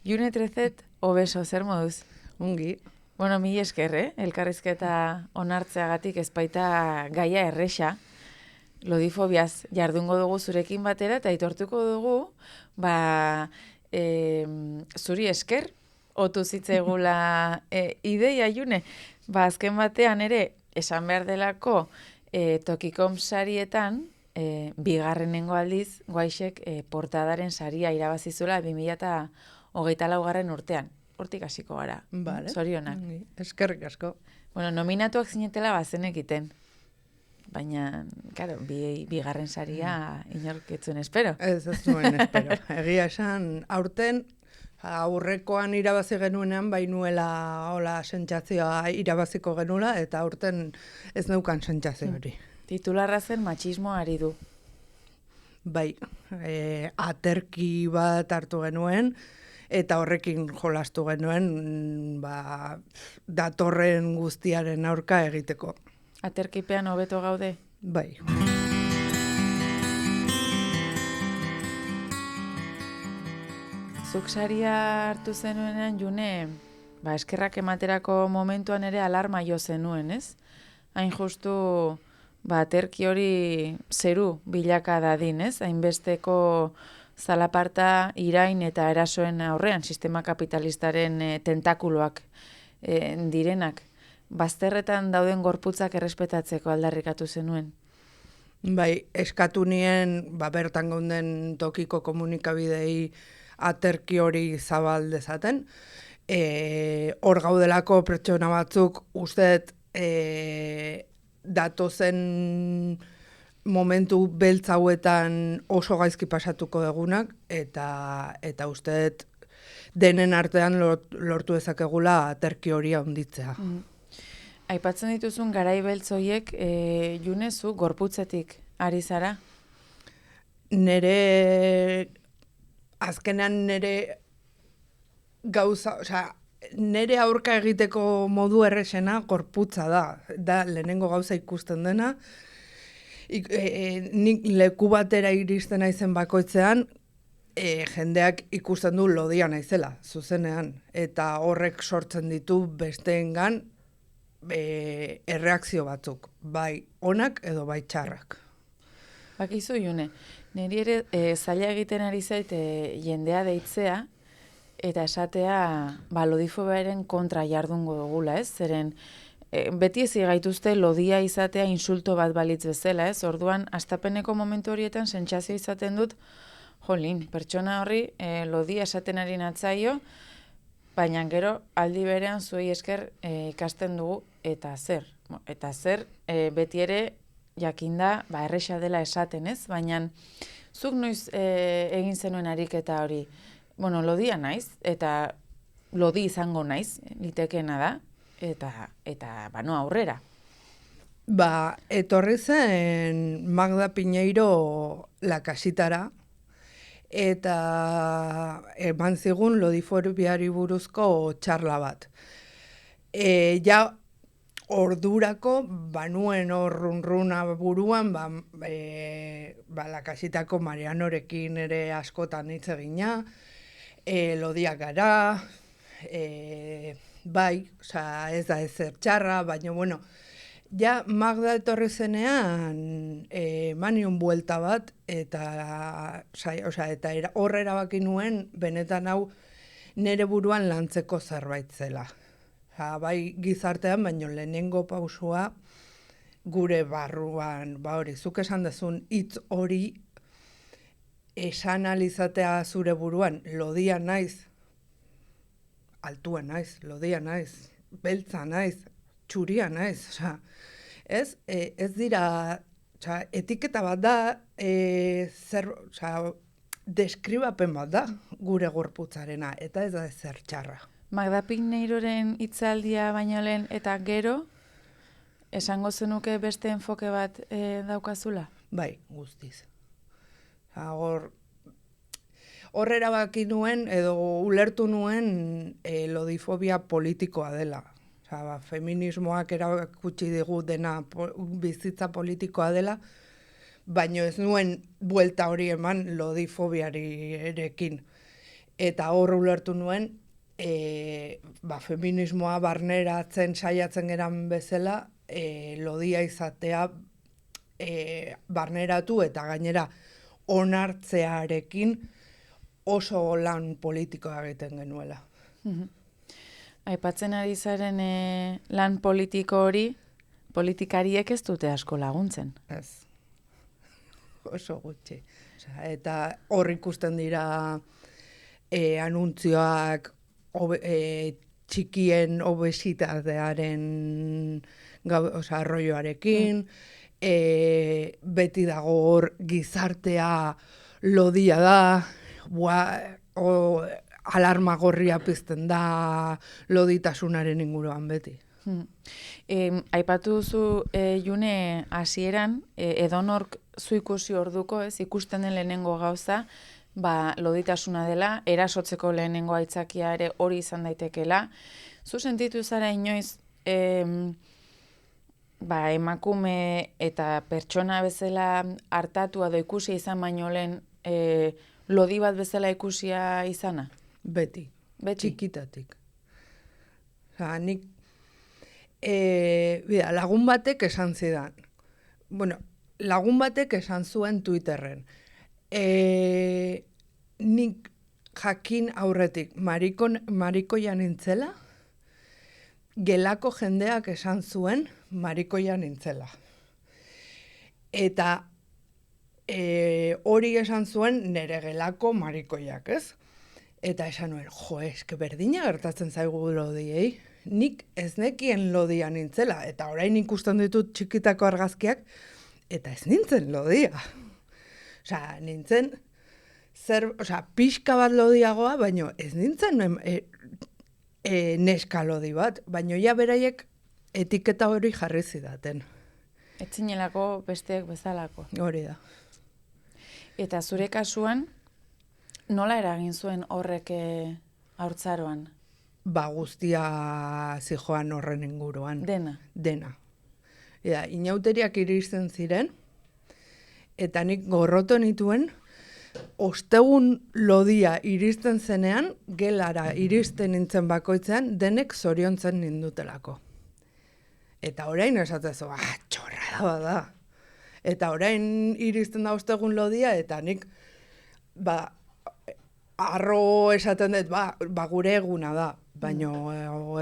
June Trezet, obeso, zer moduz? Ongi. Bueno, mi esker, elkarrizketa onartzeagatik ezpaita gaia erresa, lodifobiaz jardungo dugu zurekin batera, eta aitortuko dugu, zuri esker, otu zitzaigula ideia, June, azken batean ere, esan behar delako, Tokikom sarietan, bigarrenengo aldiz, Guaixek portadaren saria irabazizula 2024 urtean. Hortik hasiko gara. Vale. Zorionak. Eskerrik asko. Bueno, nominatuak zinetela bazenekiten. Baina, claro, bigarren saria inork etzuen espero. Ez nuen espero. Egia esan, aurten, aurrekoan irabazi genuenean, bainuela hola sentsazioa irabaziko genula, eta aurten ez neukan sentsazio hori. Titularra zen matxismoa ari du. Bai, aterki bat hartu genuen, eta horrekin jolastu genuen, datorren guztiaren aurka egiteko. Aterkipean hobeto gaude? Bai. Zuk saria hartu zenuenean, June, eskerrak ematerako momentuan ere alarma jo zenuen, ez? Hain justu, aterki hori zeru bilaka dadin, ez? Hainbesteko zalaparta irain eta erasoen aurrean, sistema kapitalistaren tentakuloak direnak. Bazterretan dauden gorputzak errespetatzeko aldarrikatu zenuen. Bai, eskatu nien, bertan gaunden tokiko komunikabidei aterki hori zabal dezaten. Hor gaudelako pertsona batzuk usteet datozen momentu beltz hauetan oso gaizki pasatuko degunak, eta usteet denen artean lortu dezakegula aterki hori handitzea. Aipatzen dituzun garai beltz horiek, Junezu, gorputzetik ari zara? Azkenean nere gauza, nere aurka egiteko modu erresena gorputza da lehenengo gauza ikusten dena. Nik leku batera iristen naizen bakoitzean, jendeak ikusten du lodia naizela, zuzenean, eta horrek sortzen ditu besteengan erreakzio batzuk, bai onak edo bai txarrak. Bakizu, June, niri ere zaila egiten ari zait jendea deitzea, eta esatea lodifobiaren kontra jardungo dugula, ez? Zeren, beti ez gaituzte lodia izatea insulto bat balitz bezala, ez? Orduan, astapeneko momentu horietan sentsazio izaten dut, jolin, pertsona horri lodia esaten ari natzaio, baina gero aldi berean zuei esker ikasten dugu eta zer. Eta zer beti ere jakinda erresa dela esaten, ez? Baina zuk noiz egin zenuen ariketa hori, lodia naiz, eta lodi izango naiz, litekeena da, eta aurrera. Etorri zen Magda Piñeiro lakasitara, eta eman zigun lodifobiari buruzko txarla bat. Ja ordurako, banuen horrunruna buruan, lakasitako Marianorekin ere askotan hitz egina, lodiak gara, ez da ezer txarra, baina, ja Magda etorri zenean manion buelta bat, eta hor erabaki nuen benetan hau nere buruan lantzeko zerbait zela. Bai gizartean, baino lehenengo pausua gure barruan, zuk esan dezun hitz hori esan alizatea zure buruan, lodia naiz, altua naiz, lodia naiz, beltza naiz, txuria naiz, ez dira, etiketa bat da, deskribapen bat da gure gorputzarena, eta ez da ezer txarra. Magda Pineiroren hitzaldia baino lehen eta gero, esango zenuke beste enfoke bat daukazula? Bai, guztiz. Hor erabaki nuen, edo ulertu nuen lodifobia politikoa dela. Feminismoak erakutsi digu dena bizitza politikoa dela, baino ez nuen buelta hori eman lodifobiari erekin. eta hor ulertu nuen, feminismoa barneratzen saiatzen geran bezala, lodia izatea barneratu eta gainera onartzearekin oso lan politikoa egiten genuela. Aipatzen ari zaren lan politiko hori, politikariek ez dute asko laguntzen. Ez. Oso gutxi. Eta hor ikusten dira anuntzioak txikien obesitatearen arroioarekin, beti dago hor gizartea lodia da, alarma gorria pizten da loditasunaren inguruan beti. Aipatu duzu June hasieran, edonork zu ikusi orduko, ez ikusten den lehenengo gauza, loditasuna dela, erasotzeko lehenengo aitzakia ere hori izan daitekela. Zu sentitu zara inoiz emakume eta pertsona bezala hartatu edo ikusi izan baino lehen lodi bat bezala ikusia izana? Beti. Txikitatik. Nik lagun batek esan zidan. Lagun batek esan zuen Twitterren. Nik jakin aurretik marikoia nintzela, gelako jendeak esan zuen marikoia nintzela. Eta hori esan zuen nere gelako marikoiak, ez? Eta esan nuen, eske berdina gertatzen zaigu lodiei. Nik ez nekien lodia nintzela, eta orain ikusten ditut txikitako argazkiak, eta ez nintzen lodia. Nintzen pixka bat lodiagoa, baino ez nintzen neska lodi bat, baino ja beraiek etiketa hori jarri zidaten. Ez zinelako besteek bezalako. Hori da. Eta zure kasuan, nola eragin zuen horrek haurtzaroan? Guztia zijoan horren inguruan. Dena? Dena. Inauteriak iristen ziren, eta nik gorroto nituen, ostegun lodia iristen zenean, gelara iristen nintzen bakoitzean, denek zoriontzen nindutelako. Eta orain esatezu, txorra da. Eta orain iristen da ostegun lodia, eta nik, arro esaten dut, gure eguna da. Baina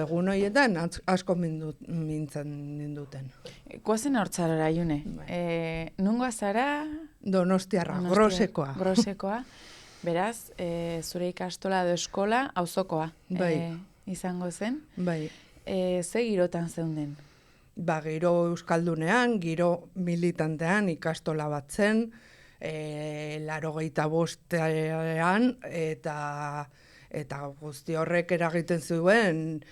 egun horietan asko mintzen ninduten. Koazen haurtzarora, June? Nungoa zara? Donostiarra, Grosekoa. Grosekoa. Beraz, zure ikastola edo eskola, auzokoa izango zen. Bai. Ze girotan zeunden? Giro euskaldunean, giro militantean ikastola bat zen, 85ean, eta guzti horrek eragiten zuen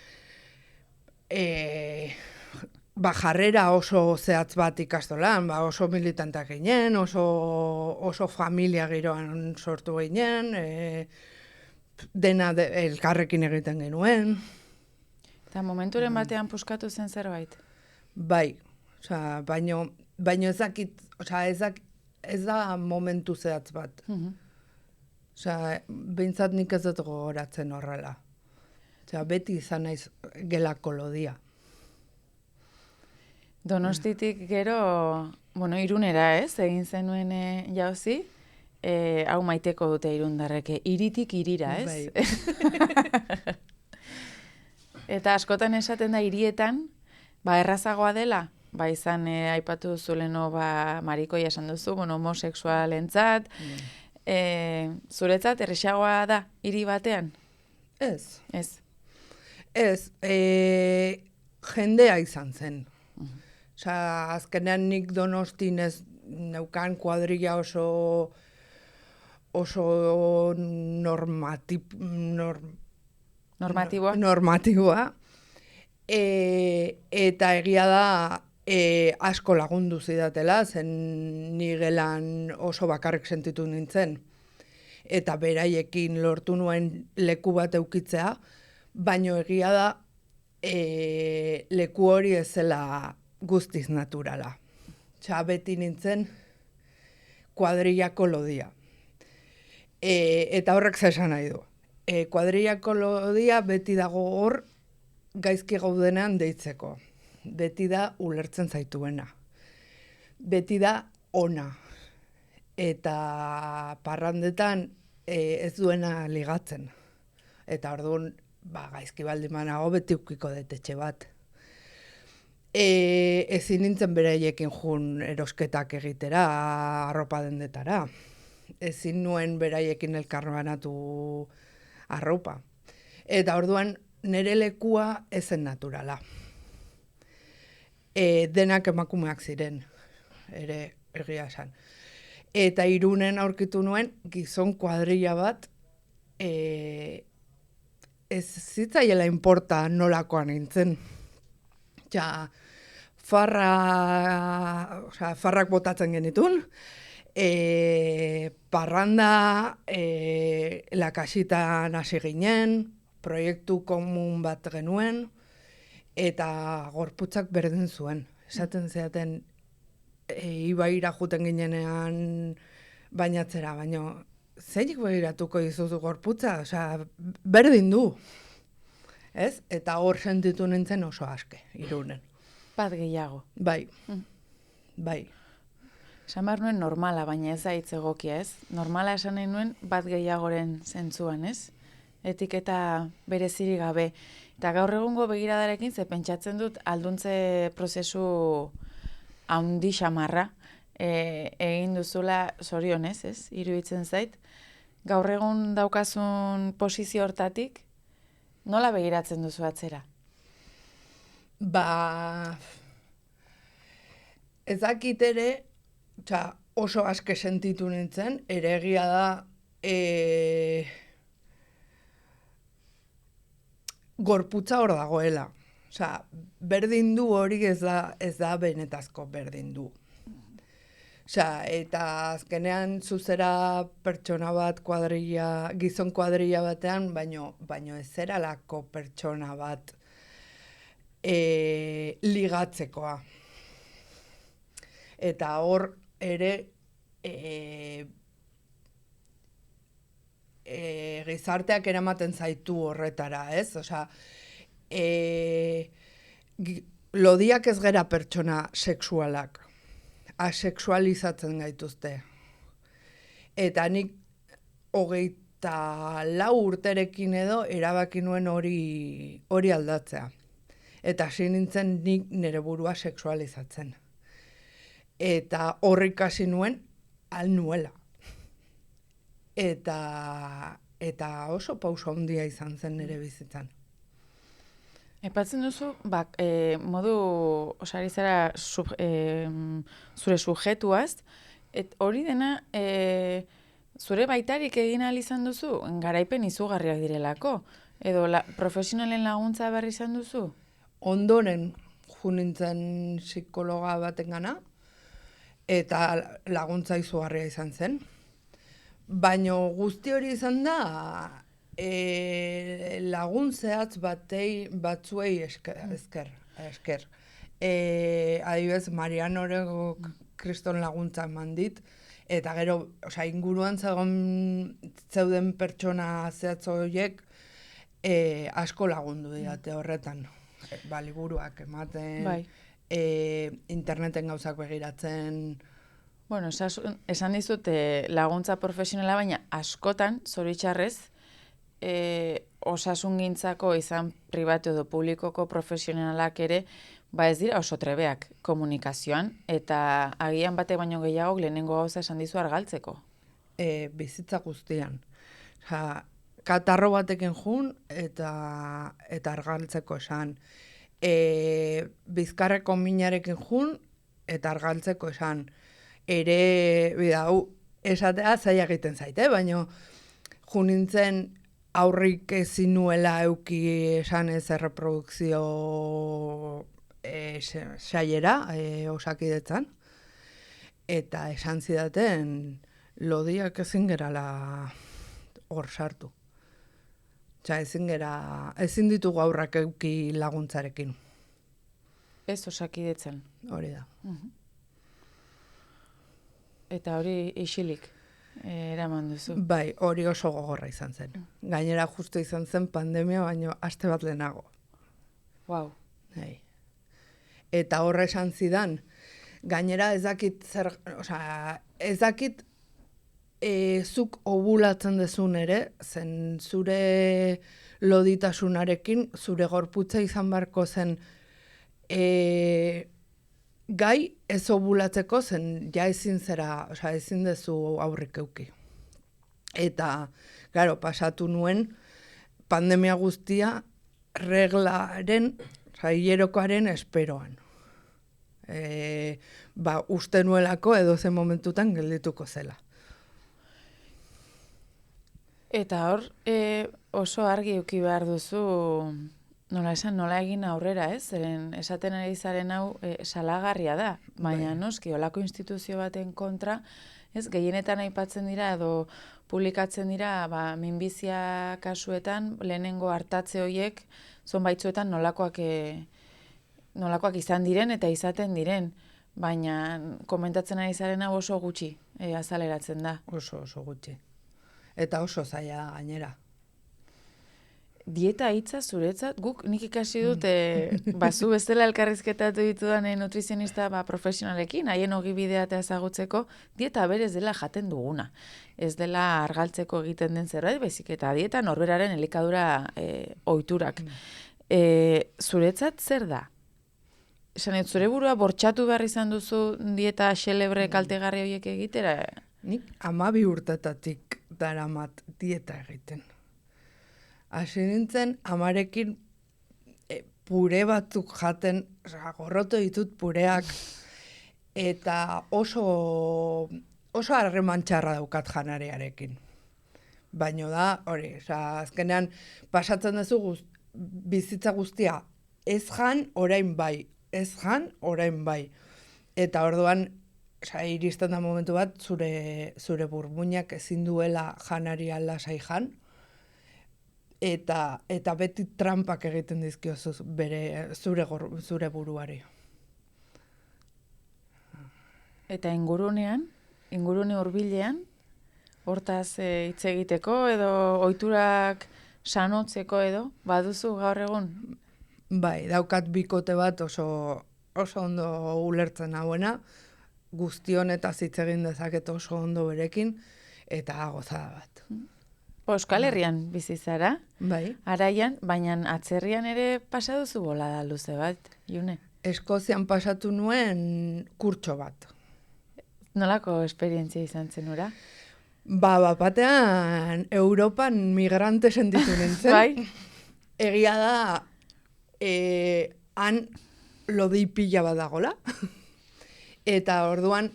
jarrera oso zehatz bat ikastolan, oso militantak ginen, oso familia giroan sortu ginen, dena elkarrekin egiten genuen. Eta momenturen batean puskatu zen zerbait? Bai, baino ez da momentu zehatz bat. Behintzat nik ez dut gogoratzen horrela. Beti izan naiz gelako lodia. Donostitik gero, Irunera egin zenuen jauzi, hau maiteko dute irundarreke, hiritik hirira, ez? Bai. Eta askotan esaten da hirietan, errazagoa dela, izan aipatu duzuleno marikoia esan duzu, homosexualentzat, zuretzat errazagoa da hiri batean? Ez. Ez? Ez, jendea izan zen. Azkenean nik Donostin ez neukan kuadrilla oso normatiboa. Eta egia da asko lagundu zidatela, zen ni gelan oso bakarrik sentitu nintzen. Eta beraiekin lortu nuen leku bat eukitzea, baino egia da leku hori ez zela guztiz naturala. Beti nintzen kuadrillako lodia. Eta horrek zesan nahi du. kuadrillako lodia beti dago hor gaizki gaudenean deitzeko. Beti da ulertzen zaituena. Beti da ona. Eta parrandetan ez duena ligatzen. Eta orduan, gaizki baldin banago beti ukiko detetxe bat. Ezin nintzen beraiekin jun erosketak egitera, arropa dendetara. Ezin nuen beraiekin elkarbanatu arropa. Eta orduan, nire lekua ezen naturala. Denak emakumeak ziren, ere egia esan. Eta Irunen aurkitu nuen gizon kuadrilla bat, ez zitzaiela inporta nolakoan nintzen. Farrak botatzen genitun, parranda, lakasitan hasi ginen, proiektu komun bat genuen, eta gorputzak berdin zuen. Esaten zeaten, ibaira juten ginenean bainatzera, baina zeinik begiratuko dizuzu gorputza, berdin du. Ez? Eta hor sentitu nintzen oso aske, Irunen. Bat gehiago. Bai, bai. Esan behar nuen normala, baina ez da hitz egokia, ez? Normala esan nahi nuen bat gehiagoren zentzuan, ez? Etiketa bereziri gabe. Eta gaur egungo begiradarekin ze pentsatzen dut alduntze prozesu handi xamarra egin duzula zorionez, ez? Iruditzen zait. Gaur egun daukazun posizio hortatik, nola begiratzen duzu atzera? Ez dakit ere, oso aske sentitu nintzen, ere egia da gorputza hor dagoela. Berdin du hori ez da benetazko berdin du. Eta azkenean zuzera pertsona bat gizon kuadrilla batean, baino ez zeralako pertsona bat ligatzekoa. Eta hor ere gizarteak eramaten zaitu horretara, ez? Lodiak ez gera pertsona sexualak. Asexualizatzen gaituzte. Eta nik 24 urterekin edo erabaki nuen hori aldatzea. Eta hasi nintzen nik nire burua sexualizatzen. Eta horrik hasi nuen nuela. Eta oso pauso handia izan zen nire bizitzan. Epatzen duzu, modu osari zara zure sujetuaz, hori dena zure baitarik egin ahal izan duzu, garaipen izugarriak direlako, edo profesionalen laguntza berri izan duzu? Ondoren junintzen psikologa batengana, eta laguntza izugarria izan zen. Baina guzti hori izan da, lagun zehatz batzuei esker. Adibidez, Marianorego kriston laguntza eman dit, eta gero, inguruan zeuden pertsona zehatz horiek asko lagundu didate horretan. Liburuak ematen, interneten gauzak begiratzen. Bueno, esan dizut laguntza profesionala, baina askotan, zoritxarrez, osasungintzako izan pribatu edo publikoko profesionalak ere, ez dira oso trebeak komunikazioan, eta agian bate baino gehiago lehenengo gauza esan dizu argaltzeko. Bizitza guztian. Katarro batekin jun eta argaltzeko esan. Bizkarreko minarekin jun eta argaltzeko esan. Ere, esatea zaila egiten zaite, baina junintzen aurrik ezin nuela euki esan ez erreprodukzio saiera osakidetzan. Eta esan zidaten lodiak ezin gerala hor sartu. Ezin ditugu aurrak euki laguntzarekin. Ez osakidetzan. Hori da. Eta hori isilik? eraman duzu. Bai, hori oso gogorra izan zen. Gainera justu izan zen pandemia, baino aste bat lehenago. Wow. Bai. Eta horre esan zidan, gainera ez dakit zuk ovulatzen dezun ere, zen zure loditasunarekin, zure gorputza izan beharko zen gai ez ovulatzeko, zen ja ezin dezu aurrik euki. Eta, claro, pasatu nuen pandemia guztia reglaren, hilerokoaren esperoan. Uste nuelako edo zen momentutan geldituko zela. Eta hor, oso argi eduki behar duzu, nola egin aurrera, ez? Zeren esaten ari zaren hau salagarria da, baina noski, olako instituzio baten kontra, ez, gehienetan aipatzen dira edo publikatzen dira, minbizia kasuetan, lehenengo hartatze horiek, zonbaitzuetan nolakoak izan diren eta izaten diren, baina komentatzen ari zaren hau oso gutxi azaleratzen da. Oso gutxi. Eta oso zaila gainera. Dieta hitza zuretzat, nik ikasi dut, zu bestela elkarrizketatu ditudan nutrizionista profesionalekin, haien ogibidea eta ezagutzeko, dieta berez dela jaten duguna. Ez dela argaltzeko egiten den zerbait, baizik eta dieta norberaren elikadura ohiturak. Zuretzat zer da? Esan zure burua bortxatu behar izan duzu dieta xelebre kaltegarri horiek egitera? Nik 12 urtetatik daramat dieta egiten. Hasi nintzen, amarekin pure batzuk jaten, gorroto ditut pureak, eta oso harreman txarra daukat janarearekin. Baina da, hori, azkenean pasatzen duzu bizitza guztia, ez jan, orain bai, ez jan, orain bai. Eta orduan, iristen da momentu bat, zure burmuinak ezin duela janaria lasai jan, eta beti trampak egiten dizkiozu zure buruari. Eta ingurune hurbilean, hortaz hitz egiteko edo ohiturak sanotzeko edo, baduzu gaur egun? Bai, daukat bikote bat oso ondo ulertzen hauena, guztion eta hitz egin dezaket oso ondo berekin, eta gozada bat. Euskal Herrian bizi zara, bai. Araian, baina atzerrian ere pasa duzu bolada luze bat, June? Eskozian pasatu nuen kurtso bat. Nolako esperientzia izan zen ura? Batean Europan migrante sentitu nintzen. Bai. Egia da, han lodi pila bat dagola. Eta orduan,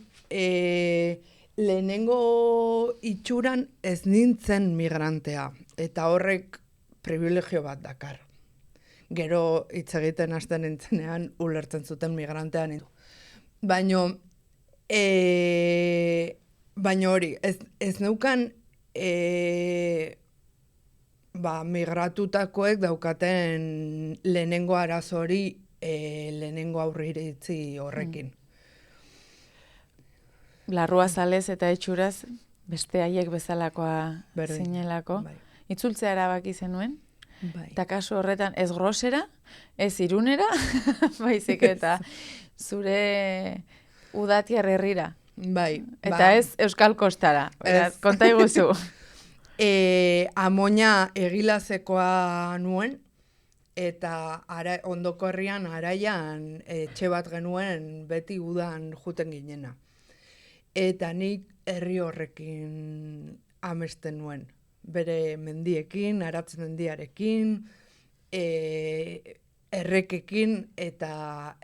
lehenengo itxuran ez nintzen migrantea, eta horrek privilegio bat dakar. Gero hitz egiten hasten nintzenean ulertzen zuten migrantean. Baina hori, ez neukan migratutakoek daukaten lehenengo arazo hori lehenengo aurriritzi horrekin. Larrua zalez eta etxuraz, beste haiek bezalakoa zinelako. Bai. Itzultzea erabaki zenuen? Bai. Eta kasu horretan ez grosera, ez irunera, baizik eta zure udatiar herrira. Bai. Eta ez Euskal Kostara. Konta iguzu. Amoina egilazekoa nuen, eta ondoko herrian Araian etxe bat genuen beti udan juten ginena. Eta nik herri horrekin amesten nuen. Bere mendiekin, Aratz mendiarekin, errekekin, eta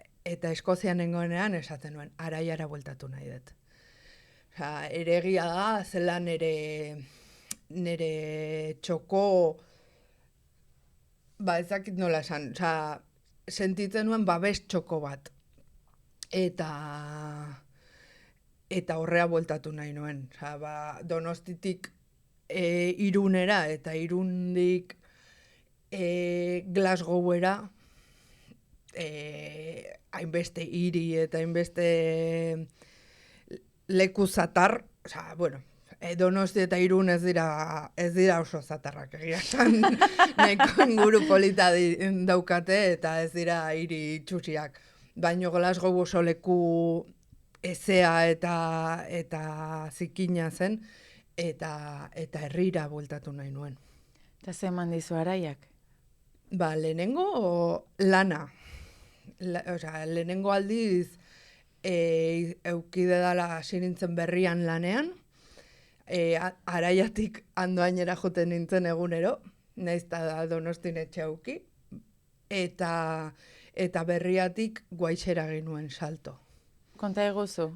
Eskozian nengoenean esaten nuen, Araiara bueltatu nahi dut. Ere egia da, zela nere txoko, ezakit nola esan, sentitzen nuen babes txoko bat. Eta horrea bueltatu nahi nuen. Donostitik Irunera eta Irundik Glasgowera hainbeste hiri eta hainbeste leku zatar, Donosti eta Irun ez dira oso zatarrak egia esan. Nahiko inguru polita daukate eta ez dira hiri txusiak. Baina Glasgow oso leku ezea eta zikina zen eta herrira bueltatu nahi nuen. Eta ze eman dizu Araiak? Lehenengo lana. Lehenengo aldiz eukide dala hasi nintzen berrian lanean. Araiatik Andoainera joten nintzen egunero, nahiz eta Donostin etxe auki. Eta berriatik Guaixera ginuen salto. Konta eguzu,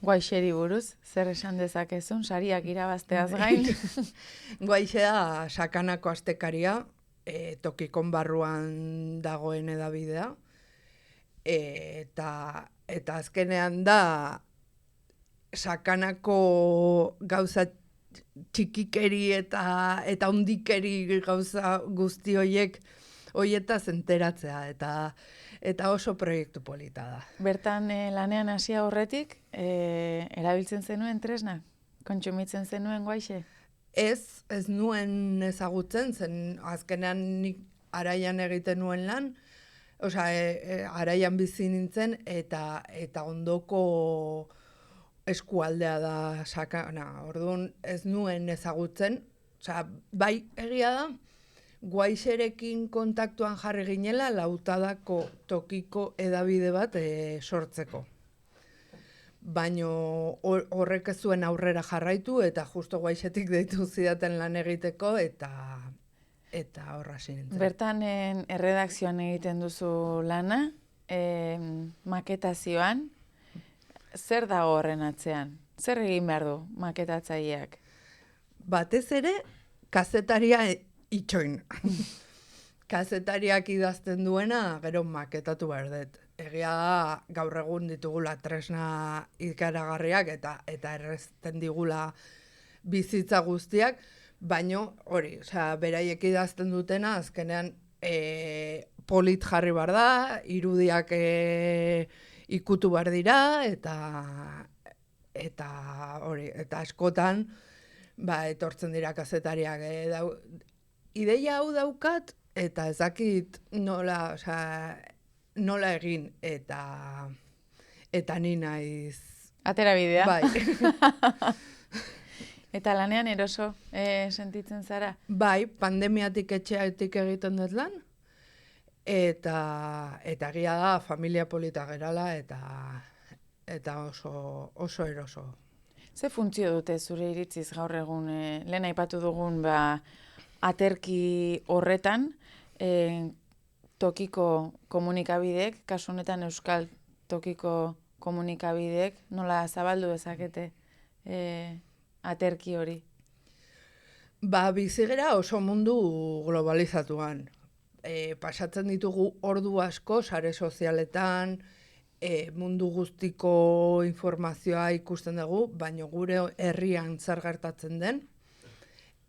Guaixeri buruz, zer esan dezakezun, sariak irabazteaz gain? Guaixe da sakanako astekaria, tokikon barruan dagoen edabidea, eta azkenean da sakanako gauza txikikeri eta hondikeri gauza guzti hoietaz enteratzea, eta oso proiektu polita da. Bertan lanean hasia horretik, erabiltzen zenuen tresna? Kontsumitzen zenuen Guaixe? Ez nuen ezagutzen, zen azkenean nik Araian egiten nuen lan, Araian bizi nintzen, eta ondoko eskualdea da sakana. Orduan ez nuen ezagutzen, bai egia da, Guaixerekin kontaktuan jarri ginela Lautadako tokiko edabide bat sortzeko. Baina horrek ez zuen aurrera jarraitu eta justo Guaixetik deitu zidaten lan egiteko eta horra nintzen. Bertan erredakzioan egiten duzu lana, maketazioan, zer dago horren atzean? Zer egin behar du maketatzaileak? Batez ere, kazetaria itxoin. Kazetariak idazten duena, gero maketatu behar dut. Egia da, gaur egun ditugula tresna ikaragarriak eta errezten digula bizitza guztiak, baino hori, beraiek idazten dutena, azkenean polit jarri behar da, irudiak ikutu behar dira, eta askotan etortzen dira kazetariak. Ideia hau daukat, eta ez dakit nola egin, eta ni naiz. Atera bidea. Bai. Eta lanean eroso sentitzen zara? Bai, pandemiatik etxeatik egiten dut lan, eta egia da familia polita gerala, eta oso eroso. Ze funtzio dute zure iritziz gaur egun, lehen aipatu dugun aterki horretan, tokiko komunikabideek, kasu honetan euskal tokiko komunikabideek, nola zabaldu dezakete aterki hori? Bizigera oso mundu globalizatuan. Pasatzen ditugu ordu asko sare sozialetan, mundu guztiko informazioa ikusten dugu, baina gure herrian zer gertatzen den,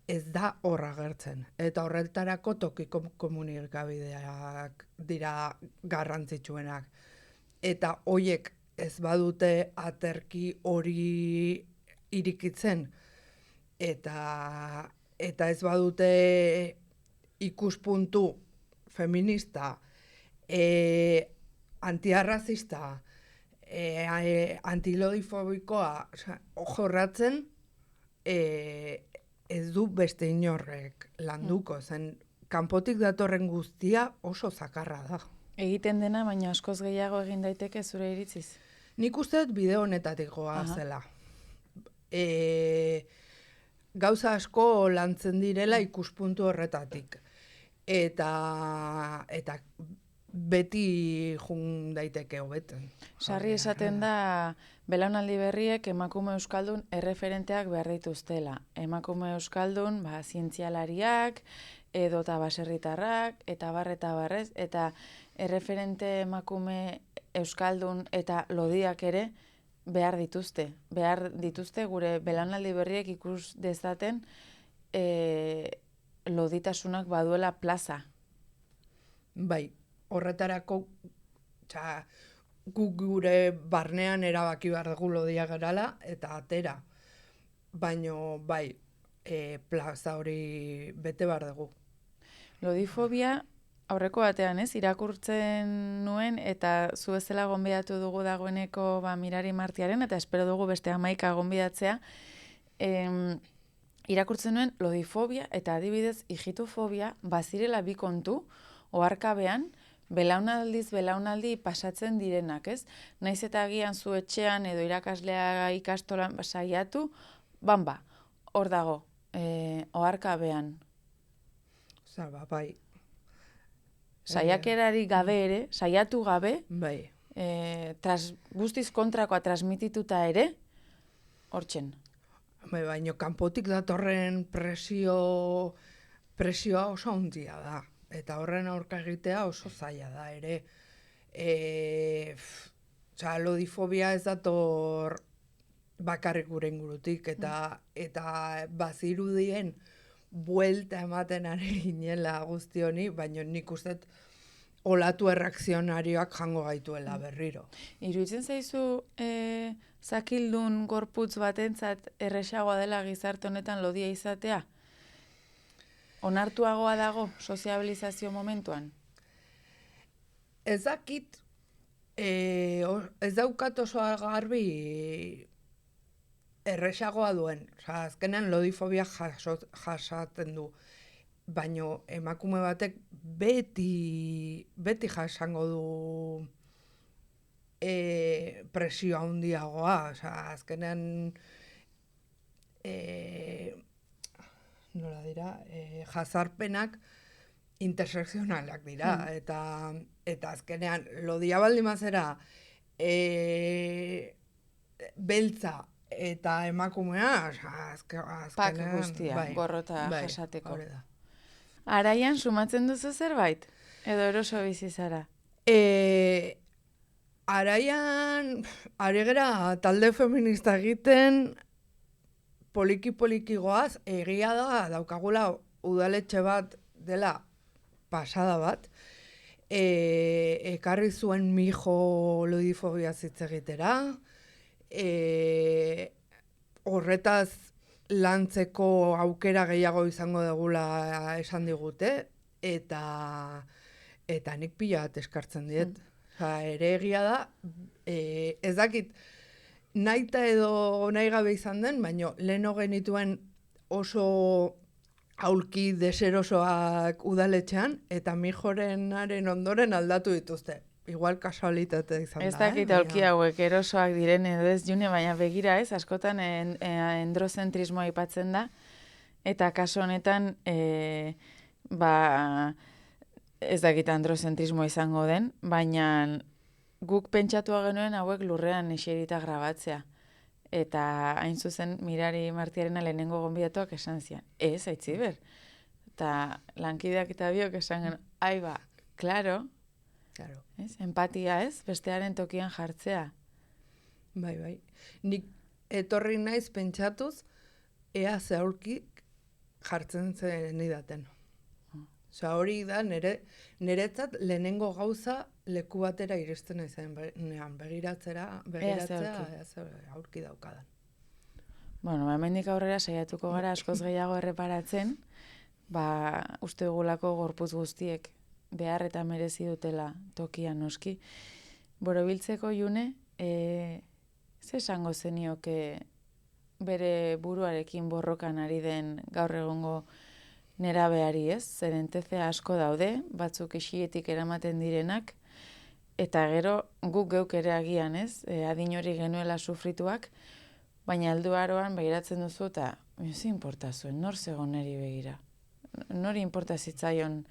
ez da horra gertzen. Eta horretarako tokiko komunikabideak dira garrantzitsuenak. Eta hoiek ez badute aterki hori irikitzen, eta ez badute ikuspuntu feminista, antiarrazista, antilodifobikoa jorratzen, ez du beste inorrek landuko, zen kanpotik datorren guztia oso zakarra da. Egiten dena, baina askoz gehiago egin daiteke zure iritziz? Nik uste dut bide honetatik goa zela. Gauza asko lantzen direla ikuspuntu horretatik. Eta beti jun daiteke hobetzen. Sarri esaten da, belaunaldi berriek emakume euskaldun erreferenteak behar dituztela. Emakume euskaldun, zientzialariak, edota baserritarrak, eta barrez, eta erreferente emakume euskaldun eta lodiak ere behar dituzte. Behar dituzte gure belaunaldi berriek ikus dezaten loditasunak baduela plaza. Bai, horretarako guk gure barnean erabaki behar dugu lodia gerala eta atera. baino bai, plaza hori bete behar dugu. Lodifobia, aurreko batean, ez, irakurtzen nuen, eta zu bezala gonbidatu dugu dagoeneko Mirari Martiaren, eta espero dugu beste 11 gonbidatzea. Irakurtzen nuen lodifobia eta adibidez ijitufobia bazirela bi kontu, oharkabean, belaunaldiz belaunaldi pasatzen direnak, ez? Naiz eta agian zu etxean edo irakaslea ikastolan saiatu, hor dago, oharkabean. Bai. Saiakerari gabe ere, saiatu gabe, Bai. guztiz kontrakoa transmitituta ere, hortzen. Baina kanpotik datorren presioa oso handia da. Eta horren aurka egitea oso zaila da ere. Lodifobia ez dator bakarrik gure ingurutik, eta bazirudien buelta ematen ari ginela guzti honi, baina nik uste olatu erreakzionarioak jango gaituela berriro. Iruditzen zaizu zakildun gorputz batentzat erresagoa dela gizarte honetan lodia izatea? Onartuagoa dago soziabilizazio momentuan? Ez dakit, ez daukat oso garbi erresagoa duen. Azkenean lodifobia jasaten du. Baina emakume batek beti jasango du presio handiagoa. Azkenean nola dira, jazarpenak intersekzionalak dira. Eta azkenean lodia baldin bazera beltza eta emakumea, azkenean... Pak guztia, gorrota jasateko. Hori da. Araian sumatzen duzu zerbait? Edo eroso bizi zara? Araian, ari gera talde feminista egiten poliki goaz, egia da daukagula udaletxe bat dela pasada bat, ekarri zuen mijo lodifobia hitz egitera, horretaz lantzeko aukera gehiago izango dugula esan digute, eta nik pila bat eskartzen diet. Ere egia da, ez dakit, naita edo nahi gabe izan den, baina leheno genituen oso aulki deserosoak udaletxean, eta mijorenaren ondoren aldatu dituzte. Igual kasualitatea izan da. Ez dakit aulki hauek erosoak diren edo ez, June, baina begira ez, askotan endrozentrismoa aipatzen da, eta kasu honetan, ez dakit androzentrismo izango den, baina guk pentsatua genuen hauek lurrean eserita grabatzea. Eta hain zuzen Mirari Martiarena lehenengo gonbidatuak esan zian. Ez, aitziber. Eta lankideak eta biok esan genuen, klaro, ez? Empatia ez, bestearen tokian jartzea. Bai. Nik etorri naiz pentsatuz, ea zeaurkik jartzen zen idaten. Hori da, niretzat lehenengo gauza leku batera iristen izan begiratzea aurki daukadan. Bueno, hemendik aurrera saiatuko gara askoz gehiago erreparatzen, uste dugulako gorputz guztiek behar eta merezi dutela tokian noski. Borobiltzeko, June, ze esango zenioke bere buruarekin borrokan ari den gaur egongo nerabeari, ez? Zeren tezea asko daude, batzuk isietik eramaten direnak, eta gero guk geuk ere agian, ez? Adin hori genuela sufrituak, baina helduaroan begiratzen duzu eta ez inporta zuen, nor zegoen niri begira. Nori inporta zitzaion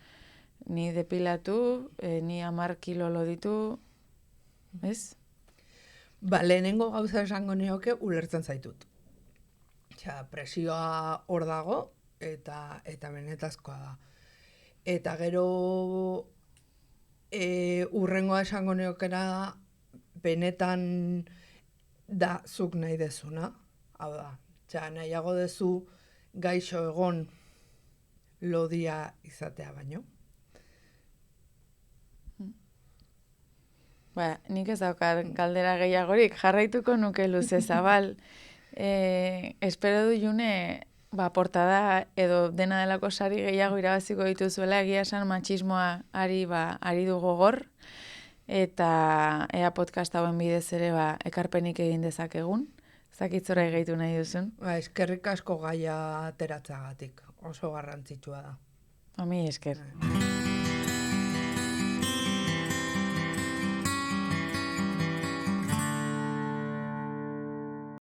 ni depilatu, ni 10 kilo loditu, ez? Lehenengo gauza esango nioke ulertzen zaitut. Presioa hor dago, eta benetazkoa da. Eta gero urrengoa esango neokera benetan da zuk nahi dezuna. Hau da, nahiago dezu gaixo egon lodia izatea baino. Nik ez daukat galdera gehiagorik, jarraituko nuke luze zabal. Espero du June, portada edo dena delako sari gehiago irabaziko dituzuela, egia esan matxismoa ari du gogor, eta ea podcast hauen bidez ere ekarpenik egin dezakegun. Zakitzora egaitu nahi duzun. Eskerrik asko gaia ateratzagatik, oso garrantzitsua da. Mi esker.